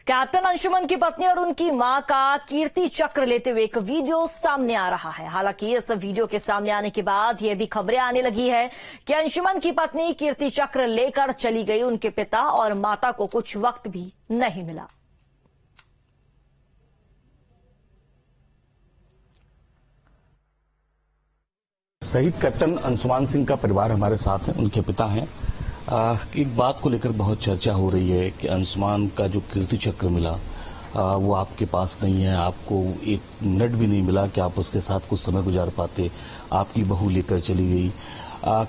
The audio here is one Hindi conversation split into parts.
कैप्टन अंशुमन की पत्नी और उनकी मां का कीर्ति चक्र लेते हुए एक वीडियो सामने आ रहा है। हालांकि इस वीडियो के सामने आने के बाद यह भी खबरें आने लगी है कि अंशुमन की पत्नी कीर्ति चक्र लेकर चली गई। उनके पिता और माता को कुछ वक्त भी नहीं मिला। शहीद कैप्टन अंशुमान सिंह का परिवार हमारे साथ है, उनके पिता हैं। एक बात को लेकर बहुत चर्चा हो रही है कि अंशुमान का जो कीर्ति चक्र मिला वो आपके पास नहीं है। आपको एक मिनट भी नहीं मिला कि आप उसके साथ कुछ समय गुजार पाते। आपकी बहू लेकर चली गई।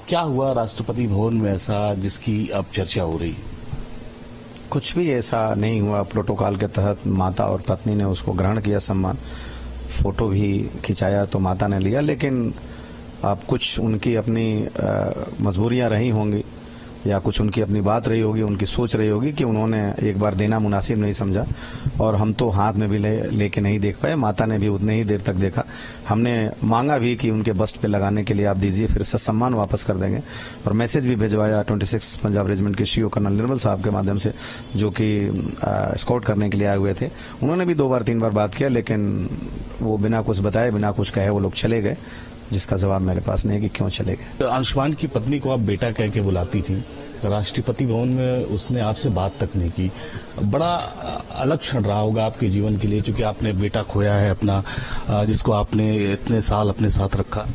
क्या हुआ राष्ट्रपति भवन में ऐसा जिसकी अब चर्चा हो रही है? कुछ भी ऐसा नहीं हुआ। प्रोटोकॉल के तहत माता और पत्नी ने उसको ग्रहण किया सम्मान। फोटो भी खिंचाया तो माता ने लिया, लेकिन अब कुछ उनकी अपनी मजबूरियां रही होंगी या कुछ उनकी अपनी बात रही होगी, उनकी सोच रही होगी कि उन्होंने एक बार देना मुनासिब नहीं समझा और हम तो हाथ में भी लेके नहीं देख पाए। माता ने भी उतने ही देर तक देखा। हमने मांगा भी कि उनके बस्ट पे लगाने के लिए आप दीजिए, फिर सम्मान वापस कर देंगे और मैसेज भी भिजवाया 26 पंजाब रेजिमेंट के सीओ कर्नल निर्मल साहब के माध्यम से, जो कि स्काउट करने के लिए आए हुए थे। उन्होंने भी 2 बार 3 बार बात किया, लेकिन वो बिना कुछ बताए बिना कुछ कहे वो लोग चले गए, जिसका जवाब मेरे पास नहीं है कि क्यों चले गए। अंशुमान की पत्नी को आप बेटा कह के बुलाती थी, राष्ट्रपति भवन में उसने आपसे बात तक नहीं की। बड़ा अलग क्षण रहा होगा आपके जीवन के लिए, क्योंकि आपने बेटा खोया है अपना, जिसको आपने इतने साल अपने साथ रखा।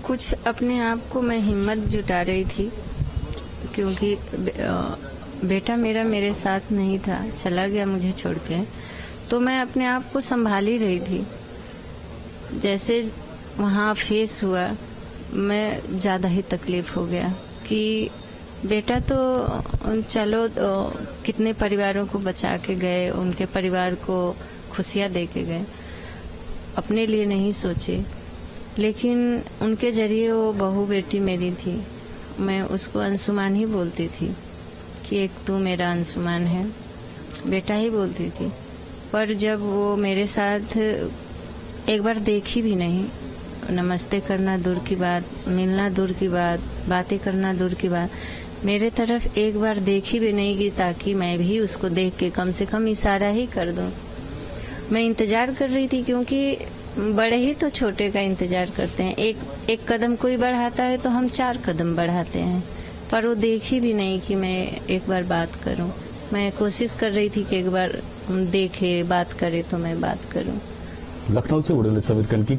कुछ अपने आप को मैं हिम्मत जुटा रही थी, क्योंकि बेटा मेरे साथ नहीं था, चला गया मुझे छोड़ के। तो मैं अपने आप को संभाल ही रही थी। जैसे वहाँ फेस हुआ, मैं ज़्यादा ही तकलीफ हो गया कि बेटा तो चलो कितने परिवारों को बचा के गए, उनके परिवार को खुशियाँ दे के गए, अपने लिए नहीं सोचे। लेकिन उनके जरिए वो बहू बेटी मेरी थी, मैं उसको अंशुमान ही बोलती थी कि एक तू मेरा अंशुमान है, बेटा ही बोलती थी। पर जब वो मेरे साथ एक बार देखी भी नहीं, नमस्ते करना दूर की बात, मिलना दूर की बात, बातें करना दूर की बात, मेरे तरफ एक बार देखी भी नहीं कि ताकि मैं भी उसको देख के कम से कम इशारा ही कर दूं। मैं इंतजार कर रही थी, क्योंकि बड़े ही तो छोटे का इंतजार करते हैं। एक कदम कोई बढ़ाता है तो हम 4 कदम बढ़ाते हैं, पर वो देखी भी नहीं कि मैं एक बार बात करूं। मैं कोशिश कर रही थी कि एक बार देखे, बात करे तो मैं बात करूं। लखनऊ से उड़ेल समीर की